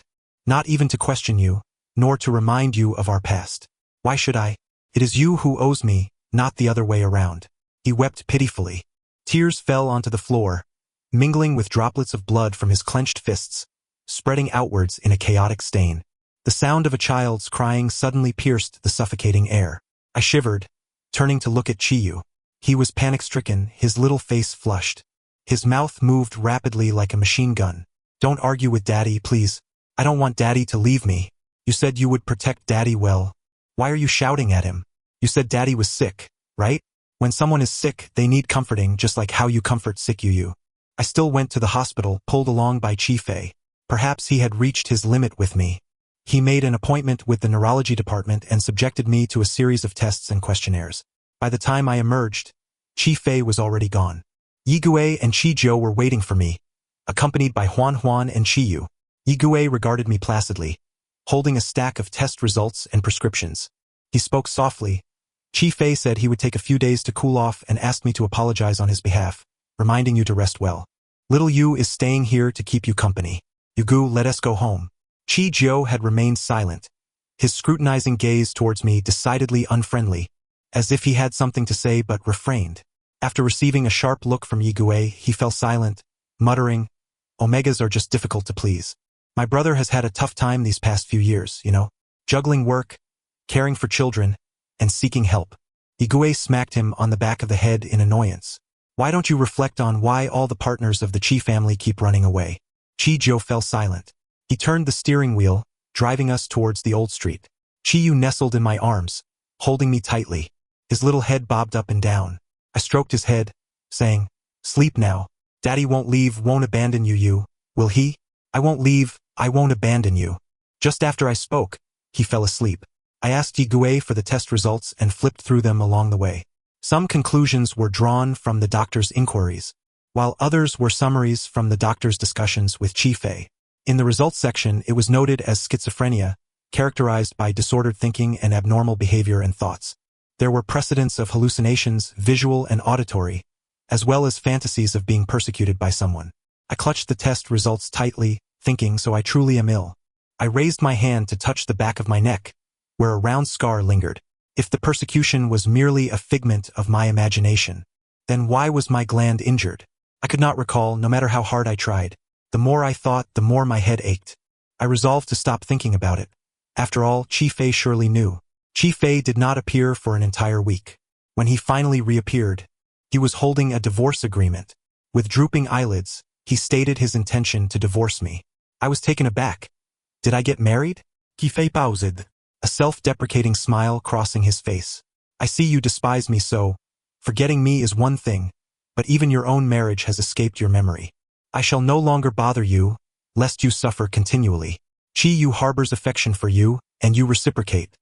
not even to question you, nor to remind you of our past. Why should I? It is you who owes me, not the other way around. He wept pitifully. Tears fell onto the floor, mingling with droplets of blood from his clenched fists, spreading outwards in a chaotic stain. The sound of a child's crying suddenly pierced the suffocating air. I shivered, turning to look at Chiyu. He was panic-stricken, his little face flushed. His mouth moved rapidly like a machine gun. Don't argue with Daddy, please. I don't want Daddy to leave me. You said you would protect Daddy well. Why are you shouting at him? You said Daddy was sick, right? When someone is sick, they need comforting just like how you comfort sick you. I still went to the hospital, pulled along by Chief Feay. Perhaps he had reached his limit with me. He made an appointment with the neurology department and subjected me to a series of tests and questionnaires. By the time I emerged, Chief Feay was already gone. Yiguei and Chijiu were waiting for me, accompanied by Huan and Chiyu. Yiguei regarded me placidly, holding a stack of test results and prescriptions. He spoke softly. Chief Feay said he would take a few days to cool off and asked me to apologize on his behalf, reminding you to rest well. Little Yu is staying here to keep you company. Yugu, let us go home. Chijiu had remained silent, his scrutinizing gaze towards me decidedly unfriendly, as if he had something to say but refrained. After receiving a sharp look from Yiguei, he fell silent, muttering, Omegas are just difficult to please. My brother has had a tough time these past few years, juggling work, caring for children, and seeking help. Yiguei smacked him on the back of the head in annoyance. Why don't you reflect on why all the partners of the Chi family keep running away? Chijiu fell silent. He turned the steering wheel, driving us towards the old street. Chiyu nestled in my arms, holding me tightly. His little head bobbed up and down. I stroked his head, saying, Sleep now. Daddy won't leave, won't abandon you, will he? I won't leave, I won't abandon you. Just after I spoke, he fell asleep. I asked Yiguei for the test results and flipped through them along the way. Some conclusions were drawn from the doctor's inquiries, while others were summaries from the doctor's discussions with Chief Feay. In the results section, it was noted as schizophrenia, characterized by disordered thinking and abnormal behavior and thoughts. There were precedents of hallucinations, visual and auditory, as well as fantasies of being persecuted by someone. I clutched the test results tightly, thinking, so I truly am ill. I raised my hand to touch the back of my neck, where a round scar lingered. If the persecution was merely a figment of my imagination, then why was my gland injured? I could not recall, no matter how hard I tried. The more I thought, the more my head ached. I resolved to stop thinking about it. After all, Chief Feay surely knew. Chief Feay did not appear for an entire week. When he finally reappeared, he was holding a divorce agreement. With drooping eyelids, he stated his intention to divorce me. I was taken aback. Did I get married? Chief Feay paused, a self-deprecating smile crossing his face. I see you despise me so. Forgetting me is one thing, but even your own marriage has escaped your memory. I shall no longer bother you, lest you suffer continually. Chiyu harbors affection for you, and you reciprocate.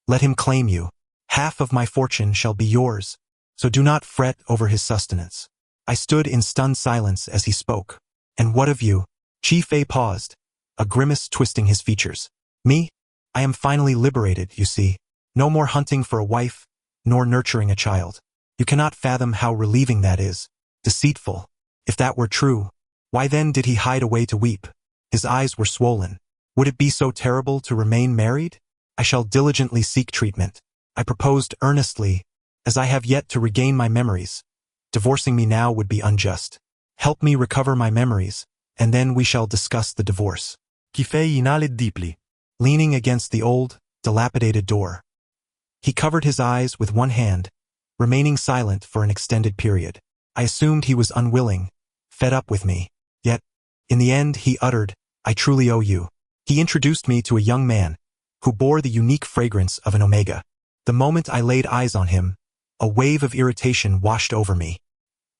Let him claim you. Half of my fortune shall be yours, so do not fret over his sustenance. I stood in stunned silence as he spoke. And what of you? Chief Feay paused, a grimace twisting his features. Me? I am finally liberated, you see. No more hunting for a wife, nor nurturing a child. You cannot fathom how relieving that is. Deceitful. If that were true, why then did he hide away to weep? His eyes were swollen. Would it be so terrible to remain married? I shall diligently seek treatment. I proposed earnestly, as I have yet to regain my memories. Divorcing me now would be unjust. Help me recover my memories, and then we shall discuss the divorce. Chief Feay inhaled deeply, leaning against the old, dilapidated door. He covered his eyes with one hand, remaining silent for an extended period. I assumed he was unwilling, fed up with me. Yet, in the end he uttered, I truly owe you. He introduced me to a young man, who bore the unique fragrance of an omega. The moment I laid eyes on him, a wave of irritation washed over me.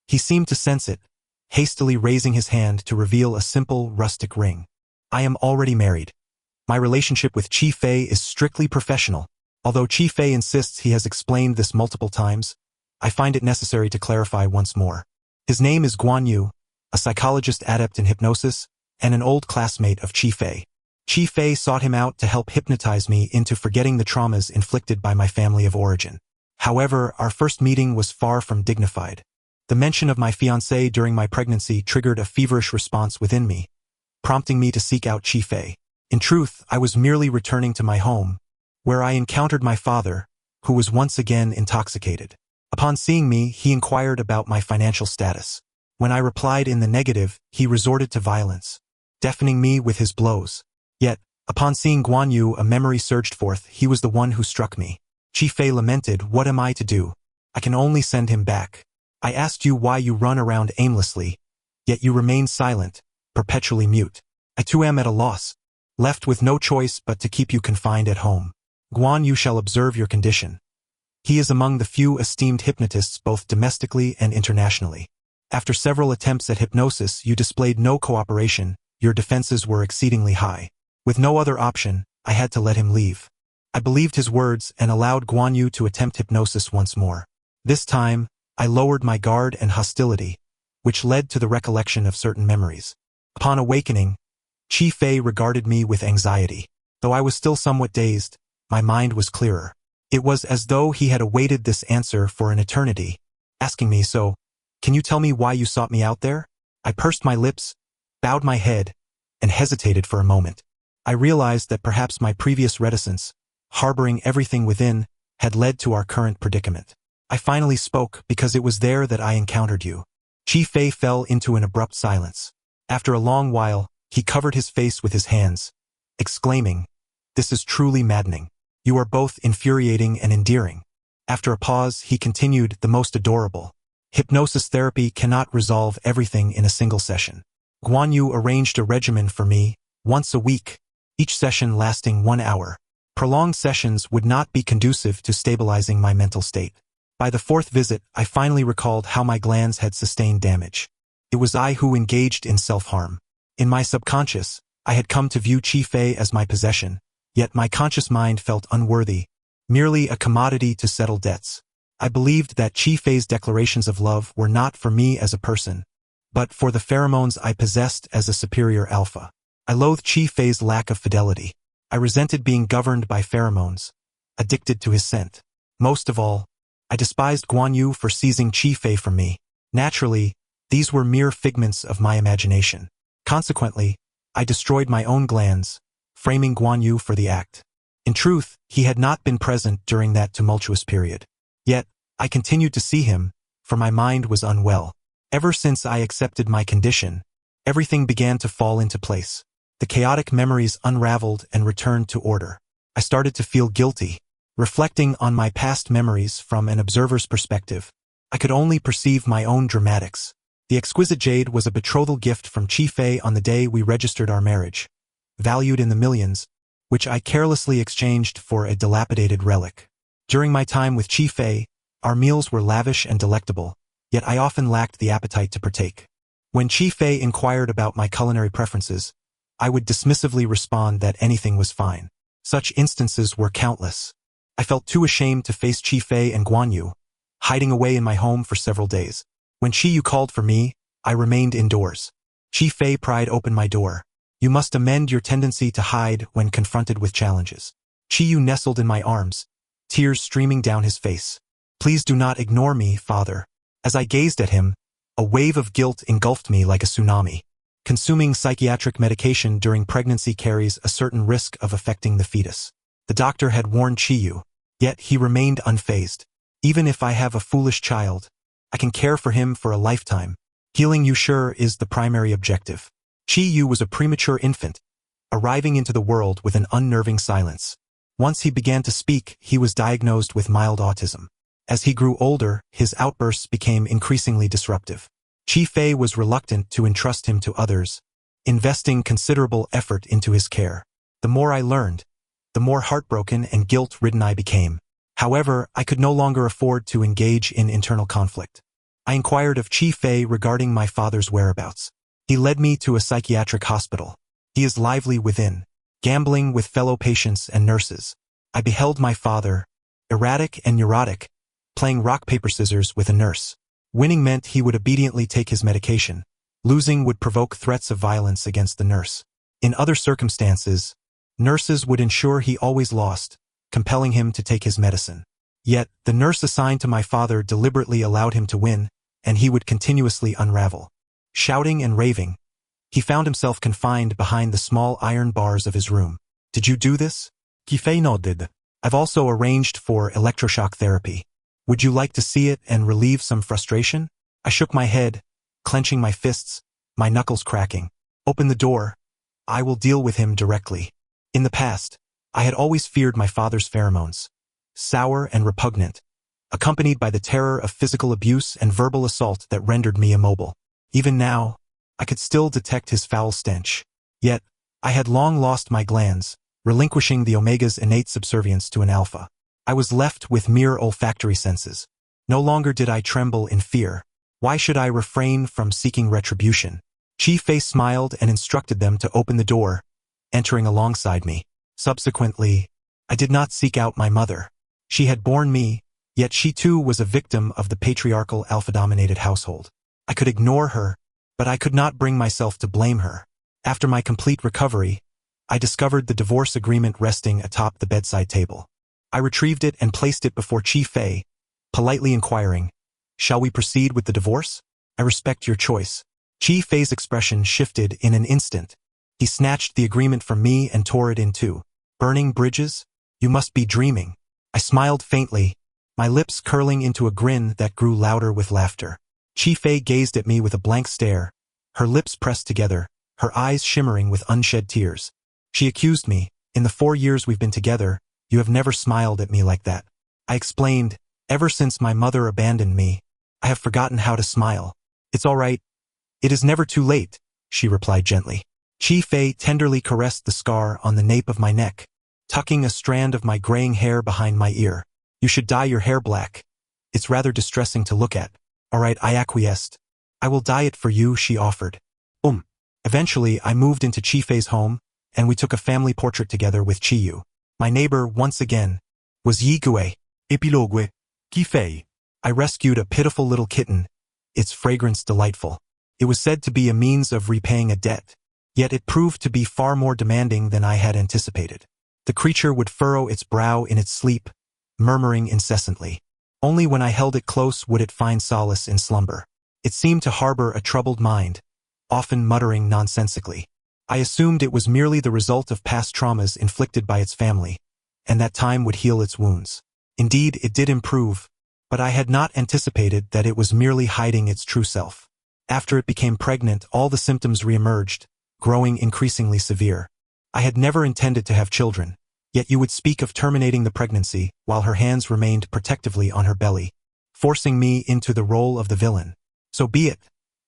He seemed to sense it, hastily raising his hand to reveal a simple, rustic ring. I am already married. My relationship with Chief Feay is strictly professional. Although Chief Feay insists he has explained this multiple times, I find it necessary to clarify once more. His name is Guan Yu, a psychologist adept in hypnosis, and an old classmate of Chief Feay. Chief Feay sought him out to help hypnotize me into forgetting the traumas inflicted by my family of origin. However, our first meeting was far from dignified. The mention of my fiancé during my pregnancy triggered a feverish response within me, prompting me to seek out Chief Feay. In truth, I was merely returning to my home, where I encountered my father, who was once again intoxicated. Upon seeing me, he inquired about my financial status. When I replied in the negative, he resorted to violence, deafening me with his blows. Yet, upon seeing Guan Yu, a memory surged forth. He was the one who struck me. Chief Feay lamented, "What am I to do? I can only send him back. I asked you why you run around aimlessly, yet you remain silent, perpetually mute. I too am at a loss, left with no choice but to keep you confined at home. Guan Yu shall observe your condition. He is among the few esteemed hypnotists both domestically and internationally. After several attempts at hypnosis, you displayed no cooperation. Your defenses were exceedingly high. With no other option, I had to let him leave." I believed his words and allowed Guan Yu to attempt hypnosis once more. This time, I lowered my guard and hostility, which led to the recollection of certain memories. Upon awakening, Chief Feay regarded me with anxiety. Though I was still somewhat dazed, my mind was clearer. It was as though he had awaited this answer for an eternity, asking me, "So, can you tell me why you sought me out there?" I pursed my lips, bowed my head, and hesitated for a moment. I realized that perhaps my previous reticence, harboring everything within, had led to our current predicament. I finally spoke because it was there that I encountered you. Chief Feay fell into an abrupt silence. After a long while, he covered his face with his hands, exclaiming, "This is truly maddening. You are both infuriating and endearing." After a pause, he continued, "The most adorable. Hypnosis therapy cannot resolve everything in a single session. Guan Yu arranged a regimen for me, once a week, each session lasting 1 hour. Prolonged sessions would not be conducive to stabilizing my mental state. By the 4th visit, I finally recalled how my glands had sustained damage. It was I who engaged in self-harm. In my subconscious, I had come to view Chief Feay as my possession, yet my conscious mind felt unworthy, merely a commodity to settle debts. I believed that Chief Feay's declarations of love were not for me as a person, but for the pheromones I possessed as a superior alpha. I loathed Chief Feay's lack of fidelity. I resented being governed by pheromones, addicted to his scent. Most of all, I despised Guan Yu for seizing Chief Feay from me. Naturally, these were mere figments of my imagination. Consequently, I destroyed my own glands, framing Guan Yu for the act. In truth, he had not been present during that tumultuous period. Yet, I continued to see him, for my mind was unwell. Ever since I accepted my condition, everything began to fall into place. The chaotic memories unraveled and returned to order. I started to feel guilty. Reflecting on my past memories from an observer's perspective, I could only perceive my own dramatics. The exquisite jade was a betrothal gift from Chief Feay on the day we registered our marriage, valued in the millions, which I carelessly exchanged for a dilapidated relic. During my time with Chief Feay, our meals were lavish and delectable, yet I often lacked the appetite to partake. When Chief Feay inquired about my culinary preferences, I would dismissively respond that anything was fine. Such instances were countless. I felt too ashamed to face Chief Feay and Guan Yu, hiding away in my home for several days. When Chi Yu called for me, I remained indoors. Chief Feay pried open my door. "You must amend your tendency to hide when confronted with challenges." Chi Yu nestled in my arms, tears streaming down his face. "Please do not ignore me, father." As I gazed at him, a wave of guilt engulfed me like a tsunami. Consuming psychiatric medication during pregnancy carries a certain risk of affecting the fetus. The doctor had warned Chi Yu, yet he remained unfazed. "Even if I have a foolish child, I can care for him for a lifetime. Healing you sure is the primary objective." Chi Yu was a premature infant, arriving into the world with an unnerving silence. Once he began to speak, he was diagnosed with mild autism. As he grew older, his outbursts became increasingly disruptive. Chief Feay was reluctant to entrust him to others, investing considerable effort into his care. The more I learned, the more heartbroken and guilt-ridden I became. However, I could no longer afford to engage in internal conflict. I inquired of Chief Feay regarding my father's whereabouts. He led me to a psychiatric hospital. He is lively within, gambling with fellow patients and nurses. I beheld my father, erratic and neurotic, playing rock-paper-scissors with a nurse. Winning meant he would obediently take his medication, Losing would provoke threats of violence against the nurse. In other circumstances, nurses would ensure he always lost, compelling him to take his medicine. Yet, the nurse assigned to my father deliberately allowed him to win, and he would continuously unravel. Shouting and raving, he found himself confined behind the small iron bars of his room. Did you do this? Chief Feay nodded. I've also arranged for electroshock therapy. Would you like to see it and relieve some frustration? I shook my head, clenching my fists, my knuckles cracking. Open the door. I will deal with him directly. In the past, I had always feared my father's pheromones. Sour and repugnant, accompanied by the terror of physical abuse and verbal assault that rendered me immobile. Even now, I could still detect his foul stench. Yet, I had long lost my glands, relinquishing the omega's innate subservience to an alpha. I was left with mere olfactory senses. No longer did I tremble in fear. Why should I refrain from seeking retribution? Chief Feay smiled and instructed them to open the door, entering alongside me. Subsequently, I did not seek out my mother. She had borne me, yet she too was a victim of the patriarchal alpha-dominated household. I could ignore her, but I could not bring myself to blame her. After my complete recovery, I discovered the divorce agreement resting atop the bedside table. I retrieved it and placed it before Chief Feay, politely inquiring, "Shall we proceed with the divorce? I respect your choice." Chief Feay's expression shifted in an instant. He snatched the agreement from me and tore it in two. "Burning bridges? You must be dreaming." I smiled faintly, my lips curling into a grin that grew louder with laughter. Chief Feay gazed at me with a blank stare, her lips pressed together, her eyes shimmering with unshed tears. She accused me, "In the 4 years we've been together, you have never smiled at me like that." I explained, "Ever since my mother abandoned me, I have forgotten how to smile." "It's all right. It is never too late," she replied gently. Chief Feay tenderly caressed the scar on the nape of my neck, tucking a strand of my graying hair behind my ear. "You should dye your hair black. It's rather distressing to look at." "All right," I acquiesced. "I will dye it for you," she offered. Eventually, I moved into Chief Feay's home, and we took a family portrait together with Chiyu. My neighbor, once again, was Yigue. Epilogue. Chief Feay. I rescued a pitiful little kitten, its fragrance delightful. It was said to be a means of repaying a debt, yet it proved to be far more demanding than I had anticipated. The creature would furrow its brow in its sleep, murmuring incessantly. Only when I held it close would it find solace in slumber. It seemed to harbor a troubled mind, often muttering nonsensically. I assumed it was merely the result of past traumas inflicted by its family, and that time would heal its wounds. Indeed, it did improve, but I had not anticipated that it was merely hiding its true self. After it became pregnant, all the symptoms reemerged, growing increasingly severe. I had never intended to have children, yet you would speak of terminating the pregnancy while her hands remained protectively on her belly, forcing me into the role of the villain. So be it.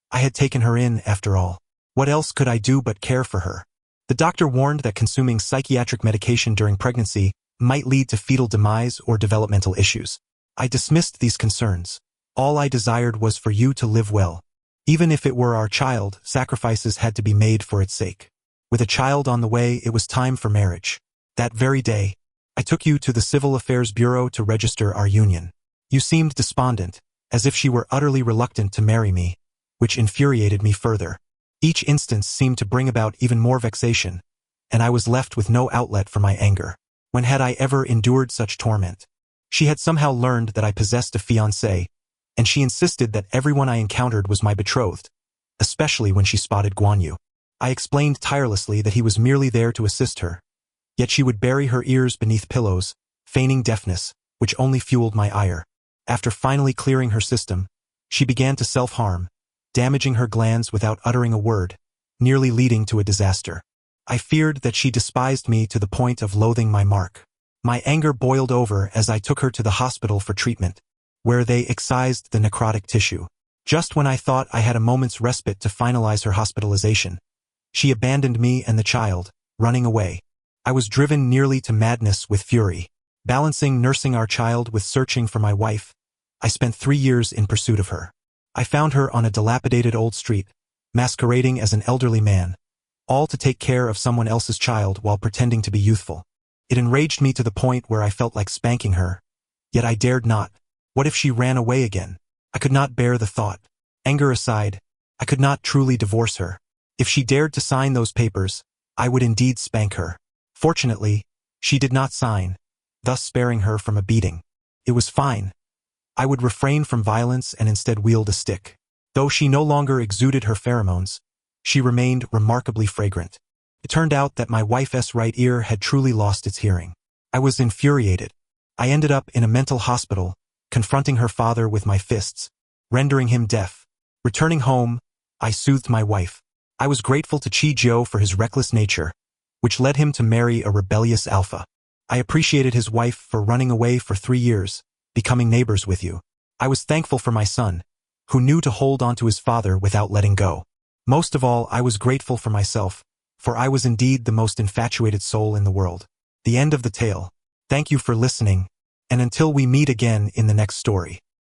I had taken her in, after all. What else could I do but care for her? The doctor warned that consuming psychiatric medication during pregnancy might lead to fetal demise or developmental issues. I dismissed these concerns. All I desired was for you to live well. Even if it were our child, sacrifices had to be made for its sake. With a child on the way, it was time for marriage. That very day, I took you to the Civil Affairs Bureau to register our union. You seemed despondent, as if she were utterly reluctant to marry me, which infuriated me further. Each instance seemed to bring about even more vexation, and I was left with no outlet for my anger. When had I ever endured such torment? She had somehow learned that I possessed a fiancé, and she insisted that everyone I encountered was my betrothed, especially when she spotted Guan Yu. I explained tirelessly that he was merely there to assist her, yet she would bury her ears beneath pillows, feigning deafness, which only fueled my ire. After finally clearing her system, she began to self-harm, damaging her glands without uttering a word, nearly leading to a disaster. I feared that she despised me to the point of loathing my mark. My anger boiled over as I took her to the hospital for treatment, where they excised the necrotic tissue. Just when I thought I had a moment's respite to finalize her hospitalization, she abandoned me and the child, running away. I was driven nearly to madness with fury. Balancing nursing our child with searching for my wife, I spent 3 years in pursuit of her. I found her on a dilapidated old street, masquerading as an elderly man, all to take care of someone else's child while pretending to be youthful. It enraged me to the point where I felt like spanking her, yet I dared not. What if she ran away again? I could not bear the thought. Anger aside, I could not truly divorce her. If she dared to sign those papers, I would indeed spank her. Fortunately, she did not sign, thus sparing her from a beating. It was fine. I would refrain from violence and instead wield a stick. Though she no longer exuded her pheromones, she remained remarkably fragrant. It turned out that my wife's right ear had truly lost its hearing. I was infuriated. I ended up in a mental hospital, confronting her father with my fists, rendering him deaf. Returning home, I soothed my wife. I was grateful to Chi for his reckless nature, which led him to marry a rebellious alpha. I appreciated his wife for running away for 3 years, becoming neighbors with you. I was thankful for my son, who knew to hold on to his father without letting go. Most of all, I was grateful for myself, for I was indeed the most infatuated soul in the world. The end of the tale. Thank you for listening, and until we meet again in the next story.